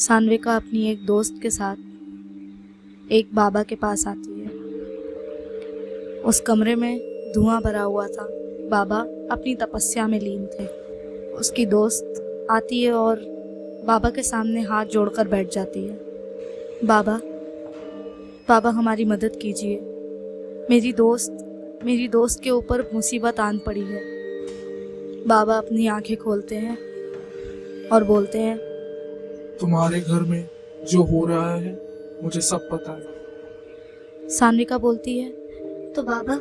सान्विका अपनी एक दोस्त के साथ एक बाबा के पास आती है। उस कमरे में धुआं भरा हुआ था। बाबा अपनी तपस्या में लीन थे। उसकी दोस्त आती है और बाबा के सामने हाथ जोड़कर बैठ जाती है। बाबा बाबा हमारी मदद कीजिए। मेरी दोस्त के ऊपर मुसीबत आन पड़ी है। बाबा अपनी आंखें खोलते हैं और बोलते हैं, तुम्हारे घर में जो हो रहा है मुझे सब पता है। सान्विका बोलती है, तो बाबा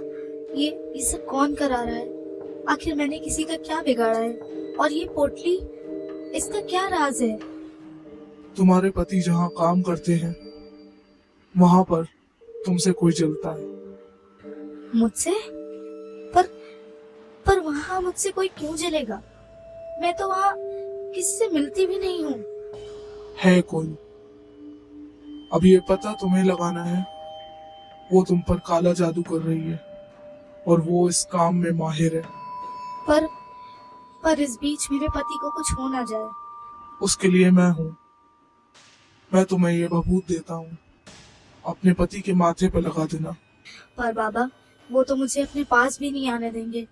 ये सब कौन करा रहा है? आखिर मैंने किसी का क्या बिगाड़ा है? और ये पोटली, इसका क्या राज है? तुम्हारे पति जहाँ काम करते हैं वहां पर तुमसे कोई जलता है। मुझसे? पर वहाँ मुझसे कोई क्यों जलेगा? मैं तो वहाँ किसी से मिलती भी नहीं हूँ। है कोई। अब ये पता तुम्हें लगाना है, वो तुम पर काला जादू कर रही है और वो इस काम में माहिर है। पर इस बीच मेरे पति को कुछ हो ना जाए। उसके लिए मैं हूँ। मैं तुम्हें ये बबूत देता हूँ, अपने पति के माथे पर लगा देना। पर बाबा, वो तो मुझे अपने पास भी नहीं आने देंगे।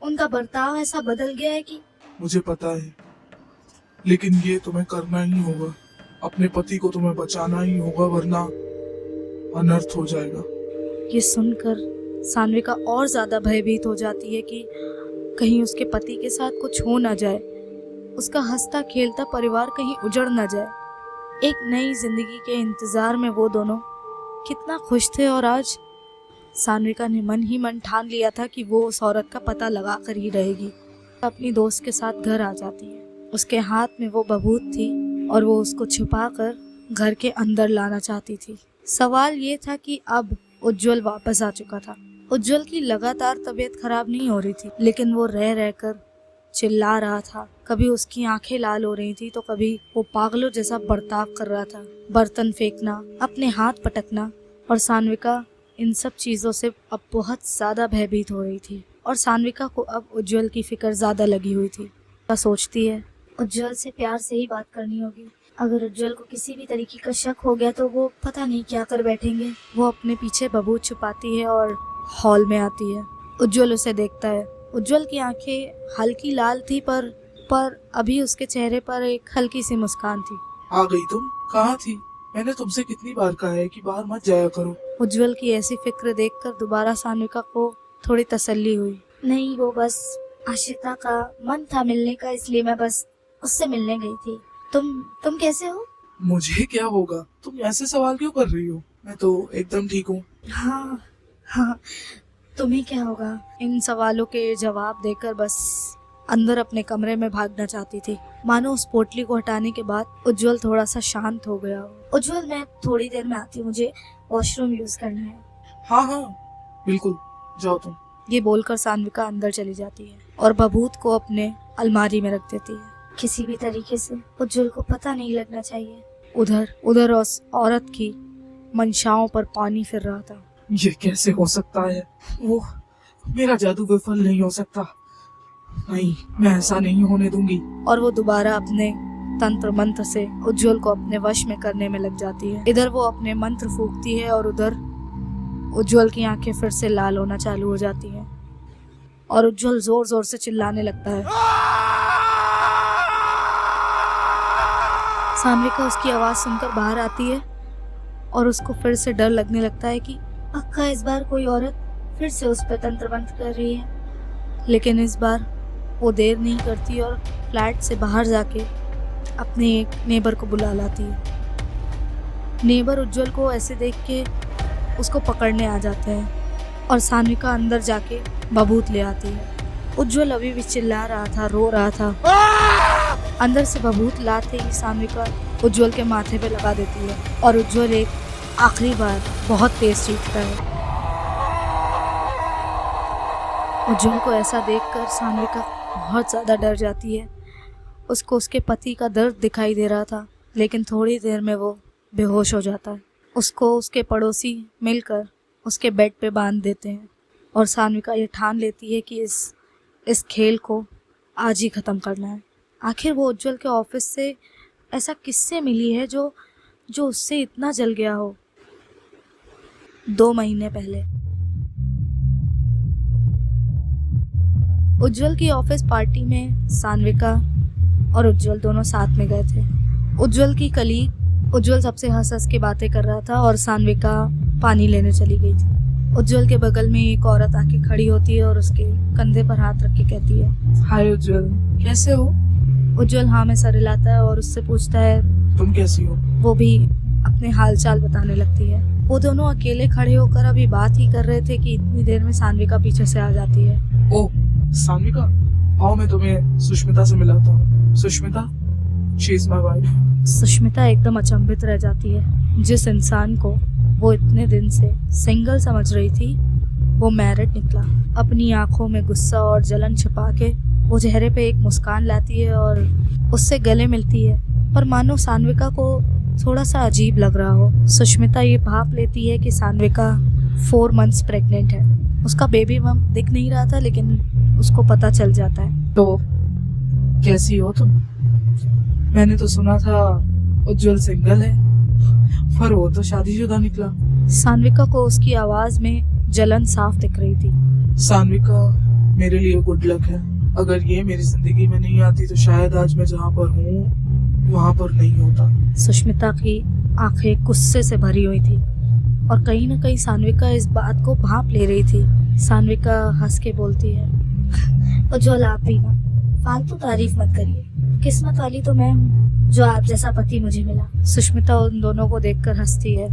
उनका बर्ताव ऐसा बदल गया है कि मुझे पता है, लेकिन ये तुम्हें करना ही होगा। अपने पति को तुम्हें बचाना ही होगा, वरना अनर्थ हो जाएगा। ये सुनकर सान्विका और ज्यादा भयभीत हो जाती है कि कहीं उसके पति के साथ कुछ हो ना जाए, उसका हंसता खेलता परिवार कहीं उजड़ ना जाए। एक नई जिंदगी के इंतजार में वो दोनों कितना खुश थे, और आज सान्विका ने मन ही मन ठान लिया था कि वो उस औरत का पता लगा कर ही रहेगी। अपनी दोस्त के साथ घर आ जाती है। उसके हाथ में वो बबूत थी और वो उसको छुपाकर घर के अंदर लाना चाहती थी। सवाल ये था कि अब उज्जवल वापस आ चुका था। उज्जवल की लगातार तबीयत खराब नहीं हो रही थी, लेकिन वो रह रहकर चिल्ला रहा था। कभी उसकी आंखें लाल हो रही थी तो कभी वो पागलों जैसा बर्ताव कर रहा था। बर्तन फेंकना, अपने हाथ पटकना, और सान्विका इन सब चीजों से अब बहुत ज्यादा भयभीत हो रही थी। और सान्विका को अब उज्जवल की फिक्र ज्यादा लगी हुई थी। वह सोचती है, उज्जवल से प्यार से ही बात करनी होगी। अगर उज्जवल को किसी भी तरीके का शक हो गया तो वो पता नहीं क्या कर बैठेंगे। वो अपने पीछे बबूत छुपाती है और हॉल में आती है। उज्जवल उसे देखता है। उज्जवल की आंखें हल्की लाल थी, पर अभी उसके चेहरे पर एक हल्की सी मुस्कान थी। आ गई तुम? कहाँ थी? मैंने तुमसे कितनी बार कहा है कि बाहर मत जाया करो। उज्जवल की ऐसी फिक्र देखकर दोबारा सान्विका को थोड़ी तसल्ली हुई। नहीं, वो बस आशिका का मन था मिलने का, इसलिए मैं बस उससे मिलने गई थी। तुम कैसे हो? मुझे क्या होगा? तुम ऐसे सवाल क्यों कर रही हो? मैं तो एकदम ठीक हूँ। हाँ हाँ, तुम्हें क्या होगा? इन सवालों के जवाब देकर बस अंदर अपने कमरे में भागना चाहती थी। मानो उस पोटली को हटाने के बाद उज्जवल थोड़ा सा शांत हो गया। उज्जवल, मैं थोड़ी देर में आती हूँ, मुझे वॉशरूम यूज करना है। हाँ हाँ बिल्कुल, जाओ तुम। ये बोलकर सान्विका अंदर चली जाती है और बबूत को अपने अलमारी में रख देती है। किसी भी तरीके से उज्जवल को पता नहीं लगना चाहिए। उधर उस औरत की मंशाओं पर पानी फिर रहा था। ये कैसे हो सकता है? वो मेरा जादू विफल नहीं हो सकता। नहीं, मैं ऐसा नहीं होने दूंगी। और वो दोबारा अपने तंत्र मंत्र से उज्जवल को अपने वश में करने में लग जाती है। इधर वो अपने मंत्र फूंकती है और उधर उज्जवल की आंखें फिर से लाल होना चालू हो जाती हैं और उज्जवल जोर जोर से चिल्लाने लगता है। सान्विका उसकी आवाज सुनकर बाहर आती है और उसको फिर से डर लगने लगता है कि पक्का इस बार कोई औरत फिर से उस पर तंत्र मंत्र कर रही है। लेकिन इस बार वो देर नहीं करती और फ्लैट से बाहर जाके अपने एक नेबर को बुला लाती है। नेबर उज्जवल को ऐसे देख के उसको पकड़ने आ जाते हैं और सान्विका अंदर जाके बबूत ले आती है। उज्जवल अभी भी चिल्ला रहा था, रो रहा था। अंदर से बबूत लाते ही सान्विका उज्जवल के माथे पे लगा देती है और उज्जवल एक आखिरी बार बहुत तेज चीखता है। उज्जवल को ऐसा देखकर सान्विका बहुत ज्यादा डर जाती है। उसको उसके पति का दर्द दिखाई दे रहा था, लेकिन थोड़ी देर में वो बेहोश हो जाता है। उसको उसके पड़ोसी मिलकर उसके बेड पे बांध देते हैं और सान्विका ये ठान लेती है कि इस खेल को आज ही ख़त्म करना है। आखिर वो उज्जवल के ऑफिस से ऐसा किससे मिली है जो जो उससे इतना जल गया हो। 2 महीने पहले उज्जवल की ऑफिस पार्टी में सान्विका और उज्जवल दोनों साथ में गए थे। उज्जवल की कलीग, उज्जवल सबसे हंस हंस के बातें कर रहा था और सान्विका पानी लेने चली गई थी। उज्जवल के बगल में एक औरत आके खड़ी होती है और उसके कंधे पर हाथ रख के कहती है, हाय उज्जवल, कैसे हो? उज्जवल हाँ में सर हिलाता है और उससे पूछता है तुम कैसी हो? वो भी अपने हालचाल बताने लगती है। वो दोनों अकेले खड़े होकर अभी बात ही कर रहे थे कि इतनी देर में सान्विका पीछे से आ जाती है। ओह सान्विका, आओ मैं तुम्हें सुष्मिता से मिलाता हूँ। Sushmita, she is my wife. Sushmita एकदम अचंभित रह जाती है। जिस इंसान को वो इतने दिन से सिंगल समझ रही थी वो मैरिड निकला। अपनी आंखों में गुस्सा और जलन छिपा के वो चेहरे पे एक मुस्कान लाती है और उससे गले मिलती है, पर मानो सान्विका को थोड़ा सा अजीब लग रहा हो। सुष्मिता ये भाप लेती है कि सान्विका 4 मंथ्स प्रेग्नेंट है। उसका बेबी बम्प दिख नहीं रहा था लेकिन उसको पता चल जाता है। तो कैसी हो तुम? मैंने तो सुना था उज्जवल सिंगल है, पर वो तो शादीशुदा निकला। सान्विका को उसकी आवाज में जलन साफ दिख रही थी। सान्विका, मेरे लिए गुड लक है। अगर ये मेरी जिंदगी में नहीं आती तो शायद आज मैं जहाँ पर हूँ वहाँ पर नहीं होता। सुष्मिता की आंखें गुस्से से भरी हुई थी और कहीं ना कहीं सान्विका इस बात को भांप ले रही थी। सान्विका हंस के बोलती है, उज्जवल आप भी ना फालतू तारीफ मत करिए, किस्मत वाली तो मैं हूँ जो आप जैसा पति मुझे मिला। सुष्मिता उन दोनों को देखकर हंसती है।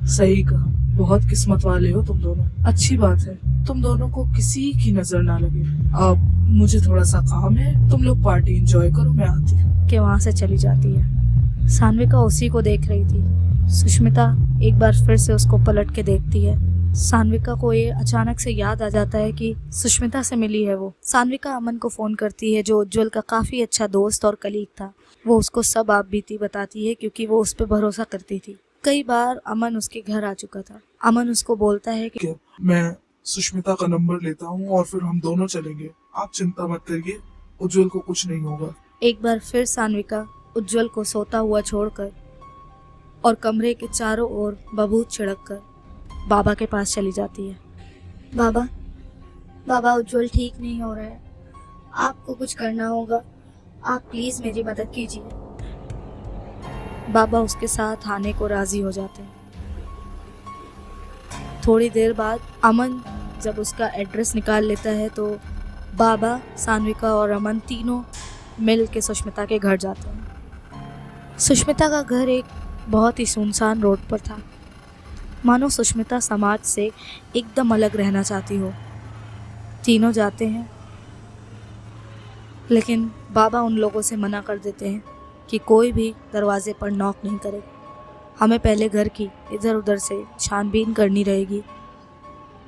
सही कहा, बहुत किस्मत वाले हो तुम दोनों। अच्छी बात है तुम दोनों को किसी की नजर ना लगे। अब मुझे थोड़ा सा काम है, तुम लोग पार्टी एंजॉय करो, मैं आती हूँ। कि वहां से चली जाती है। सान्विका उसी को देख रही थी। सुष्मिता एक बार फिर से उसको पलट के देखती है। सान्विका को ये अचानक से याद आ जाता है कि सुष्मिता से मिली है वो। सान्विका अमन को फोन करती है जो उज्जवल का काफी अच्छा दोस्त और कलीग था। वो उसको सब आप बीती बताती है क्योंकि वो उस पर भरोसा करती थी। कई बार अमन उसके घर आ चुका था। अमन उसको बोलता है कि मैं सुष्मिता का नंबर लेता हूँ और फिर हम दोनों चलेंगे, आप चिंता मत करिए, उज्जवल को कुछ नहीं होगा। एक बार फिर सान्विका उज्जवल को सोता हुआ छोड़कर और कमरे के चारों ओर बबूत छिड़ककर बाबा के पास चली जाती है। बाबा उज्जवल ठीक नहीं हो रहा है, आपको कुछ करना होगा, आप प्लीज मेरी मदद कीजिए। बाबा उसके साथ आने को राजी हो जाते हैं। थोड़ी देर बाद अमन जब उसका एड्रेस निकाल लेता है तो बाबा, सान्विका और अमन तीनों मिल के सुष्मिता के घर जाते हैं। सुष्मिता का घर एक बहुत ही सुनसान रोड पर था, मानो सुष्मिता समाज से एकदम अलग रहना चाहती हो। तीनों जाते हैं लेकिन बाबा उन लोगों से मना कर देते हैं कि कोई भी दरवाजे पर नॉक नहीं करे, हमें पहले घर की इधर उधर से छानबीन करनी रहेगी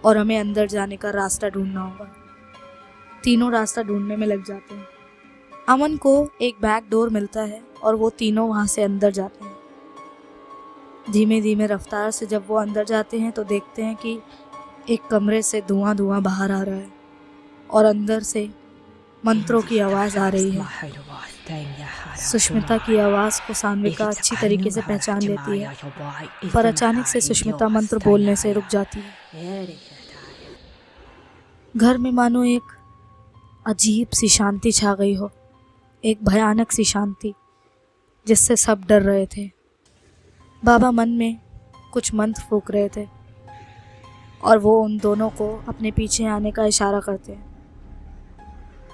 और हमें अंदर जाने का रास्ता ढूंढना होगा। तीनों रास्ता ढूंढने में लग जाते हैं। अमन को एक बैक डोर मिलता है और वो तीनों वहाँ से अंदर जाते हैं। धीमे धीमे रफ्तार से जब वो अंदर जाते हैं तो देखते हैं कि एक कमरे से धुआं धुआं बाहर आ रहा है और अंदर से मंत्रों की आवाज़ आ रही है। सुष्मिता की आवाज़ को सान्विका अच्छी तरीके से पहचान लेती है, पर अचानक से सुष्मिता मंत्र बोलने से रुक जाती है। घर में मानो एक अजीब सी शांति छा गई हो, एक भयानक सी शांति जिससे सब डर रहे थे। बाबा मन में कुछ मंत्र फूंक रहे थे और वो उन दोनों को अपने पीछे आने का इशारा करते हैं।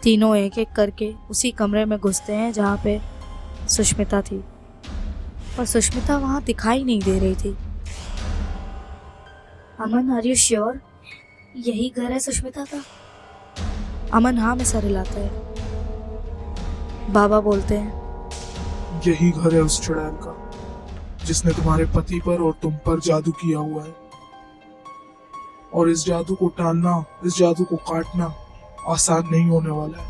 तीनों एक एक करके उसी कमरे में घुसते हैं जहाँ पे सुष्मिता थी, पर सुष्मिता वहाँ दिखाई नहीं दे रही थी। अमन, आर यू श्योर यही घर है सुष्मिता का? अमन हाँ में सर हिलाता है। बाबा बोलते हैं, यही घर है उस चुड़ैल का जिसने तुम्हारे पति पर और तुम पर जादू किया हुआ है, और इस जादू को टालना, इस जादू को काटना आसान नहीं होने वाला है।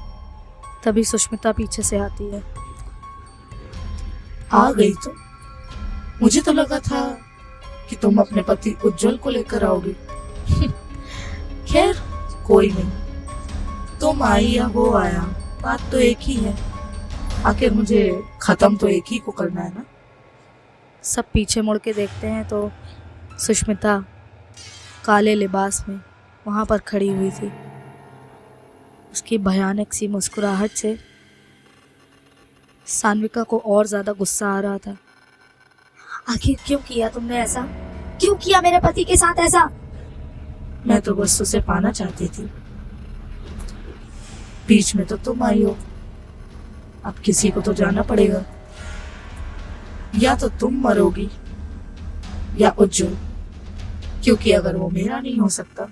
तभी सुष्मिता पीछे से आती है। आ गई तो? मुझे तो लगा था कि तुम अपने पति उज्जवल को लेकर आओगी। खैर कोई नहीं, तुम आई या वो आया, बात तो एक ही है। आखिर मुझे खत्म तो एक ही को करना है ना। सब पीछे मुड़ के देखते हैं तो सुष्मिता काले लिबास में वहाँ पर खड़ी हुई थी। उसकी भयानक सी मुस्कुराहट से सान्विका को और ज्यादा गुस्सा आ रहा था। आखिर क्यों किया तुमने ऐसा? क्यों किया मेरे पति के साथ ऐसा? मैं तो बस उसे पाना चाहती थी, बीच में तो तुम आई हो। अब किसी को तो जाना पड़ेगा, या तो तुम मरोगी या उज्जवल, क्योंकि अगर वो मेरा नहीं हो सकता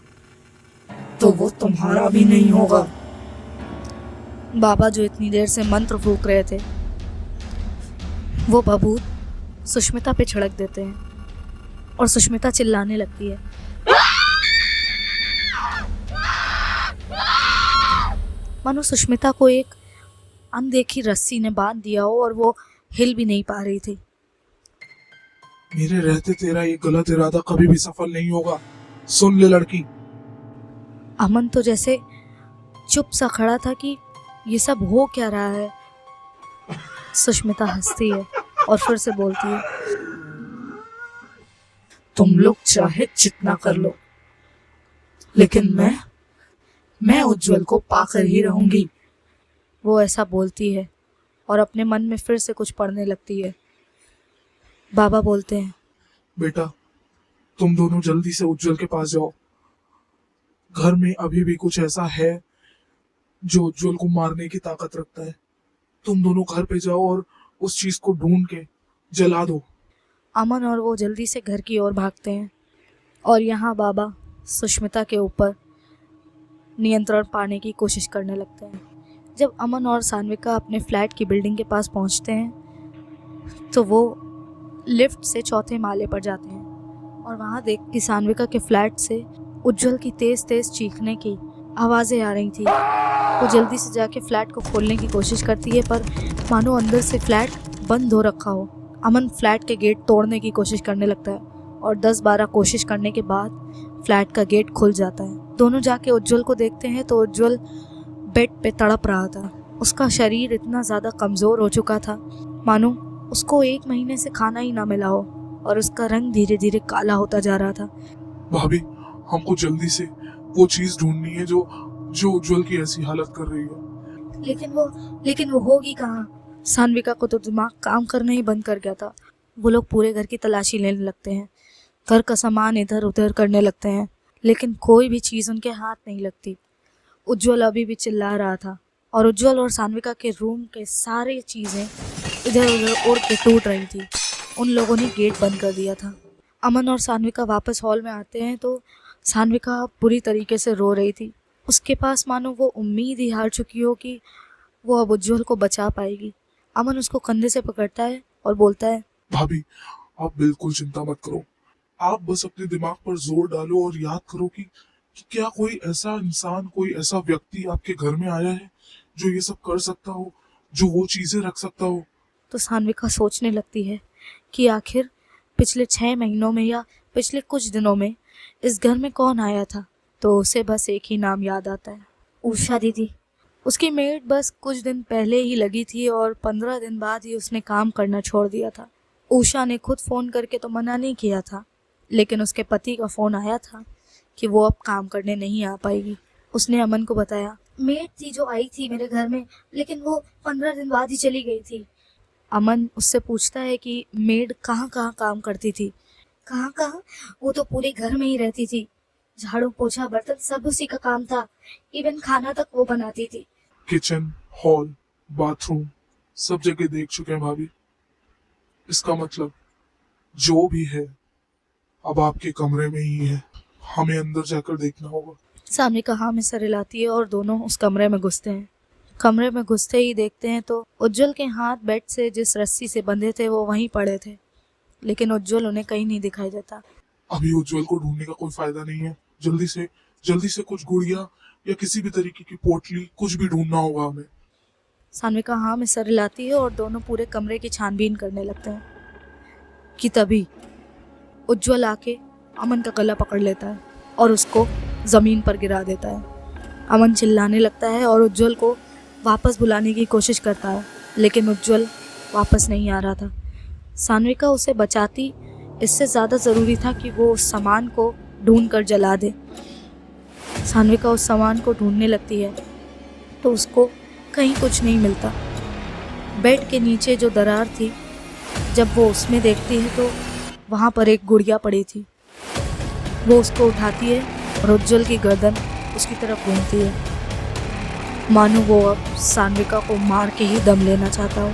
तो वो तुम्हारा भी नहीं होगा। बाबा जो इतनी देर से मंत्र फूंक रहे थे वो बबूत सुष्मिता पे छिड़क देते हैं और सुष्मिता चिल्लाने लगती है। मानो सुष्मिता को एक अनदेखी रस्सी ने बांध दिया हो और वो हिल भी नहीं पा रही थी। मेरे रहते तेरा ये गलत इरादा कभी भी सफल नहीं होगा, सुन ले लड़की। अमन तो जैसे चुप सा खड़ा था कि ये सब हो क्या रहा है। सुष्मिता हंसती है और फिर से बोलती है, तुम लोग चाहे जितना कर लो, लेकिन मैं उज्जवल को पाकर ही रहूंगी। वो ऐसा बोलती है और अपने मन में फिर से कुछ पढ़ने लगती है। बाबा बोलते हैं, बेटा तुम दोनों जल्दी से उज्जवल के पास जाओ। घर में अभी भी कुछ ऐसा है जो उज्जवल को मारने की ताकत रखता है। तुम दोनों घर पे जाओ और उस चीज को ढूंढ के जला दो। अमन और वो जल्दी से घर की ओर भागते हैं और यहाँ बाबा सुष्मिता के ऊपर नियंत्रण पाने की कोशिश करने लगते हैं। जब अमन और सान्विका अपने फ्लैट की बिल्डिंग के पास पहुँचते हैं तो वो लिफ्ट से चौथे माले पर जाते हैं और वहाँ देख कि सान्विका के फ्लैट से उज्जवल की तेज तेज चीखने की आवाज़ें आ रही थी। वो जल्दी से जाके फ्लैट को खोलने की कोशिश करती है पर मानो अंदर से फ्लैट बंद हो रखा हो। अमन फ्लैट के गेट तोड़ने की कोशिश करने लगता है और 10-12 कोशिश करने के बाद फ्लैट का गेट खुल जाता है। दोनों जाके उज्जवल को देखते हैं तो उज्जवल बेड पे तड़प रहा था। उसका शरीर इतना ज़्यादा कमज़ोर हो चुका था मानो उसको 1 महीने से खाना ही ना मिला हो और उसका रंग धीरे धीरे काला होता जा रहा था। भाभी हमको जल्दी से वो चीज ढूंढनी है जो उज्जवल की ऐसी हालत कर रही है। लेकिन वो होगी कहाँ? सान्विका को तो दिमाग काम करना ही बंद कर गया था। वो लोग पूरे घर की तलाशी लेने लगते हैं, घर का सामान इधर उधर करने लगते हैं, लेकिन कोई भी चीज़ उनके हाथ नहीं लगती। उज्जवल अभी भी चिल्ला रहा था और उज्जवल और सान्विका के रूम के सारे चीज़ें इधर उधर उड़ के टूट रही थी। उन लोगों ने गेट बंद कर दिया था। अमन और सान्विका वापस हॉल में आते हैं तो सान्विका बुरी तरीके से रो रही थी। उसके पास मानो वो उम्मीद ही हार चुकी हो कि वो अब उज्जवल को बचा पाएगी। अमन उसको कंधे से पकड़ता है और बोलता है, भाभी आप बिल्कुल चिंता मत करो, आप बस अपने दिमाग पर जोर डालो और याद करो कि क्या कोई ऐसा इंसान, कोई ऐसा व्यक्ति आपके घर में आया है जो ये सब कर सकता हो, जो वो चीजें रख सकता हो। तो सान्विका सोचने लगती है कि आखिर पिछले 6 महीनों में या पिछले कुछ दिनों में इस घर में कौन आया था। तो उसे बस एक ही नाम याद आता है, उषा दीदी। उसकी मेड बस कुछ दिन पहले ही लगी थी और 15 दिन बाद ही उसने काम करना छोड़ दिया था। उषा ने खुद फ़ोन करके तो मना नहीं किया था, लेकिन उसके पति का फ़ोन आया था कि वो अब काम करने नहीं आ पाएगी। उसने अमन को बताया, मेड थी जो आई थी मेरे घर में, लेकिन वो 15 दिन बाद ही चली गई थी। अमन उससे पूछता है कि मेड कहाँ कहाँ काम करती थी। कहाँ? वो तो पूरे घर में ही रहती थी। झाड़ू पोछा बर्तन सब उसी का काम था, इवन खाना तक वो बनाती थी। किचन, हॉल, बाथरूम सब जगह देख चुके हैं भाभी। इसका मतलब जो भी है अब आपके कमरे में ही है, हमें अंदर जाकर देखना होगा। सामने कहा में सर हिलाती है और दोनों उस कमरे में घुसते हैं। कमरे में घुसते ही देखते हैं तो उज्जवल के हाथ बेड से जिस रस्सी से बंधे थे वो वहीं पड़े थे, लेकिन उज्जवल उन्हें कहीं नहीं दिखाई देता। अभी उज्जवल को ढूंढने का कोई फायदा नहीं है। जल्दी से कुछ गुड़िया या किसी भी तरीके की पोटली कुछ भी ढूंढना होगा हमें। सान्विका हाँ में सर हिलाती है और दोनों पूरे कमरे की छानबीन करने लगते हैं कि तभी उज्जवल आके अमन का गला पकड़ लेता है और उसको ज़मीन पर गिरा देता है। अमन चिल्लाने लगता है और उज्जवल को वापस बुलाने की कोशिश करता है, लेकिन उज्जवल वापस नहीं आ रहा था। सान्विका उसे बचाती इससे ज़्यादा ज़रूरी था कि वो उस सामान को ढूंढ कर जला दे। सान्विका उस सामान को ढूंढने लगती है तो उसको कहीं कुछ नहीं मिलता। बेड के नीचे जो दरार थी, जब वो उसमें देखती है तो वहाँ पर एक गुड़िया पड़ी थी। वो उसको उठाती है और उज्जवल की गर्दन उसकी तरफ घूमती है, मानो वो अब सान्विका को मार के ही दम लेना चाहता हो।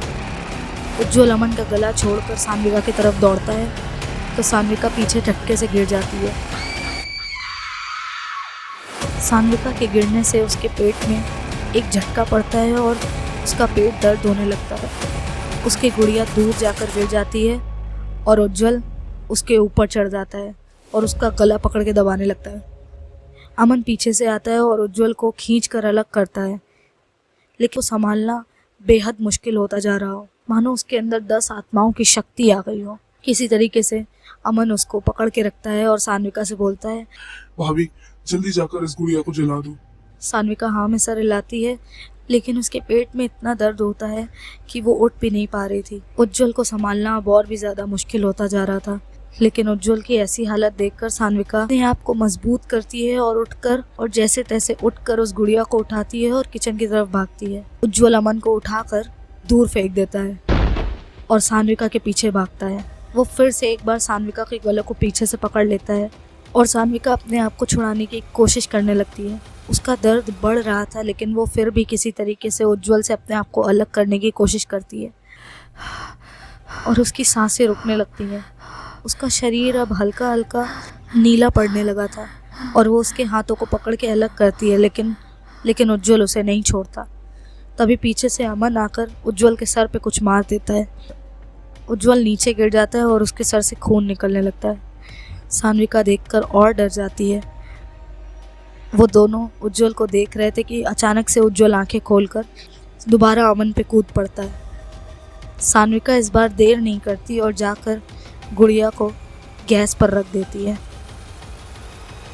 उज्जवल अमन का गला छोड़कर सान्विका की तरफ दौड़ता है तो सान्विका पीछे झटके से गिर जाती है। सान्विका के गिरने से उसके पेट में एक झटका पड़ता है और उसका पेट दर्द होने लगता है। उसकी गुड़िया दूर जाकर गिर जाती है और उज्जवल उसके ऊपर चढ़ जाता है और उसका गला पकड़ के दबाने लगता है। अमन पीछे से आता है और उज्जवल को खींच कर अलग करता है, लेकिन वो संभालना बेहद मुश्किल होता जा रहा हो, मानो उसके अंदर 10 आत्माओं की शक्ति आ गई हो। किसी तरीके से अमन उसको पकड़ के रखता है और सान्विका से बोलता है, भाभी जल्दी जाकर इस गुड़िया को जला दो। सान्विका हाँ में सर हिलाती है, लेकिन उसके पेट में इतना दर्द होता है कि वो उठ भी नहीं पा रही थी। उज्जवल को संभालना अब और भी ज़्यादा मुश्किल होता जा रहा था, लेकिन उज्जवल की ऐसी हालत देखकर सान्विका अपने आप को मजबूत करती है और जैसे तैसे उठकर उस गुड़िया को उठाती है और किचन की तरफ भागती है। उज्जवल अमन को उठाकर दूर फेंक देता है और सान्विका के पीछे भागता है। वो फिर से एक बार सान्विका के गले को पीछे से पकड़ लेता है और सान्विका अपने आप को छुड़ाने की कोशिश करने लगती है। उसका दर्द बढ़ रहा था, लेकिन वो फिर भी किसी तरीके से उज्जवल से अपने आप को अलग करने की कोशिश करती है और उसकी सांसें रुकने लगती हैं। उसका शरीर अब हल्का हल्का नीला पड़ने लगा था और वो उसके हाथों को पकड़ के अलग करती है, लेकिन उज्जवल उसे नहीं छोड़ता। तभी पीछे से अमन आकर उज्जवल के सर पे कुछ मार देता है। उज्जवल नीचे गिर जाता है और उसके सर से खून निकलने लगता है। सान्विका देखकर और डर जाती है। वो दोनों उज्जवल को देख रहे थे कि अचानक से उज्जवल आंखें खोलकर दोबारा अमन पे कूद पड़ता है। सान्विका इस बार देर नहीं करती और जाकर गुड़िया को गैस पर रख देती है।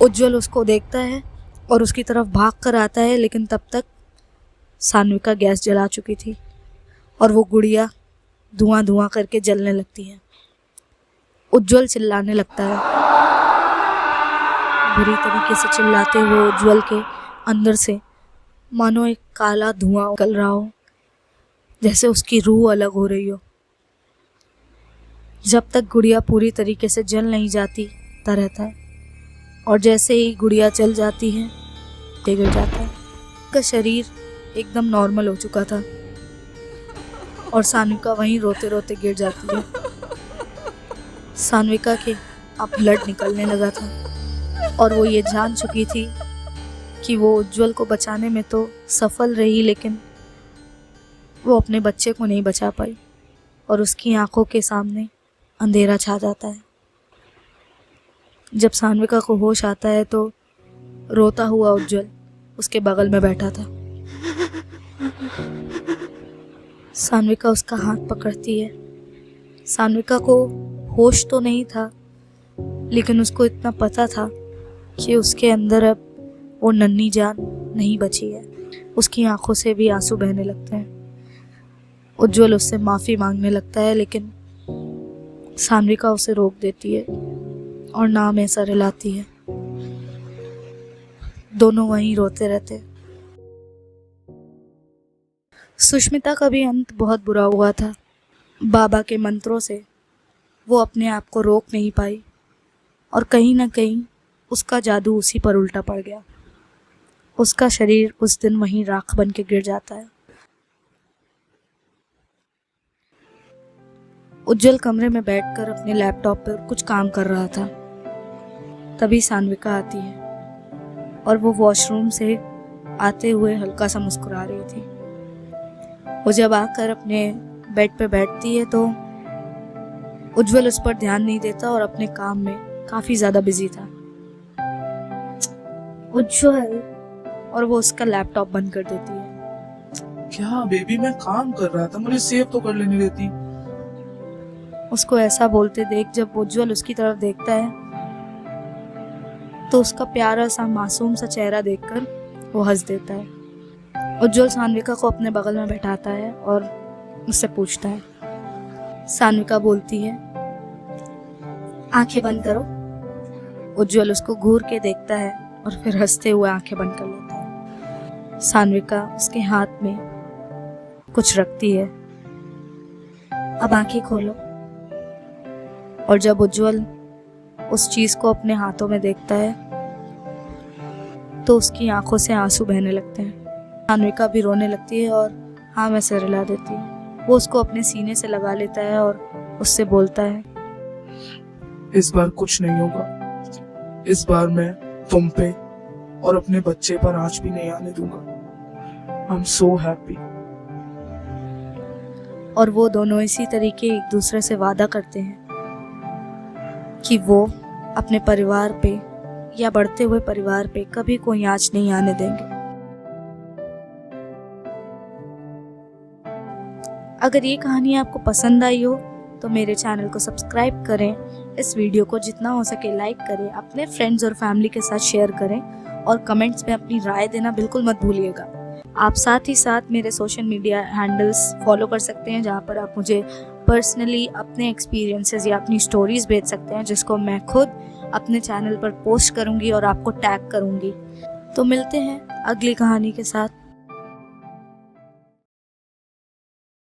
उज्जवल उसको देखता है और उसकी तरफ भाग कर आता है, लेकिन तब तक सान्विका गैस जला चुकी थी और वो गुड़िया धुआं धुआं करके जलने लगती है। उज्जवल चिल्लाने लगता है। बुरी तरीके से चिल्लाते हुए उज्जवल के अंदर से मानो एक काला धुआं निकल रहा हो, जैसे उसकी रूह अलग हो रही हो। जब तक गुड़िया पूरी तरीके से जल नहीं जाती तब रहता है, और जैसे ही गुड़िया जल जाती है गिर जाता है। उसका शरीर एकदम नॉर्मल हो चुका था और सान्विका वहीं रोते रोते गिर जाती है। सान्विका के अब ब्लड निकलने लगा था और वो ये जान चुकी थी कि वो उज्जवल को बचाने में तो सफल रही, लेकिन वो अपने बच्चे को नहीं बचा पाई और उसकी आंखों के सामने अंधेरा छा जाता है। जब सान्विका को होश आता है तो रोता हुआ उज्जवल उसके बगल में बैठा था। सान्विका उसका हाथ पकड़ती है। सान्विका को होश तो नहीं था, लेकिन उसको इतना पता था कि उसके अंदर अब वो नन्ही जान नहीं बची है। उसकी आंखों से भी आंसू बहने लगते हैं। उज्जवल उससे माफ़ी मांगने लगता है, लेकिन सान्विका उसे रोक देती है और नाम ऐसा रिलाती है। दोनों वहीं रोते रहते। सुष्मिता का भी अंत बहुत बुरा हुआ था। बाबा के मंत्रों से वो अपने आप को रोक नहीं पाई और कहीं ना कहीं उसका जादू उसी पर उल्टा पड़ गया। उसका शरीर उस दिन वहीं राख बन के गिर जाता है। उज्जवल कमरे में बैठकर अपने लैपटॉप पर कुछ काम कर रहा था। तभी सान्विका आती है और वो वॉशरूम से आते हुए हल्का सा मुस्कुरा रही थी। वो जब आकर अपने बेड पे बैठती है तो उज्जवल उस पर ध्यान नहीं देता और अपने काम में काफ़ी ज़्यादा बिजी था। उज्जवल, और वो उसका लैपटॉप बंद कर देती है। क्या बेबी, मैं काम कर रहा था, मुझे सेव तो कर लेने देती। उसको ऐसा बोलते देख जब उज्जवल उसकी तरफ देखता है तो उसका प्यारा सा मासूम सा चेहरा देखकर वो हंस देता है। उज्जवल सान्विका को अपने बगल में बैठाता है और उससे पूछता है। सान्विका बोलती है। आंखें बंद करो। उज्जवल उसको घूर के देखता है और फिर हंसते हुए आंखें बंद कर लेता है। सान्विका उसके हाथ में कुछ रखती है अब आंखें खोलो। और जब उज्जवल उस चीज को अपने हाथों में देखता है तो उसकी आंखों से आंसू बहने लगते हैं। सान्विका भी रोने लगती है और हाँ में सिर हिला देती है। वो उसको अपने सीने से लगा लेता है और उससे बोलता है। इस बार कुछ नहीं होगा। इस बार मैं तुम पे और अपने बच्चे पर आंच भी नहीं आने दूंगा। I am so happy. और वो दोनों इसी तरीके एक दूसरे से वादा करते हैं कि वो अपने परिवार पे या बढ़ते हुए परिवार पे कभी कोई आंच नहीं आने देंगे। अगर ये कहानी आपको पसंद आई हो तो मेरे चैनल को सब्सक्राइब करें, इस वीडियो को जितना हो सके लाइक करें, अपने फ्रेंड्स और फैमिली के साथ शेयर करें और कमेंट्स में अपनी राय देना बिल्कुल मत भूलिएगा। आप साथ ही साथ मेरे सोशल मीडिया हैंडल्स फॉलो कर सकते हैं जहाँ पर आप मुझे पर्सनली अपने एक्सपीरियंसेस या अपनी स्टोरीज भेज सकते हैं, जिसको मैं खुद अपने चैनल पर पोस्ट करूँगी और आपको टैग करूँगी। तो मिलते हैं अगली कहानी के साथ।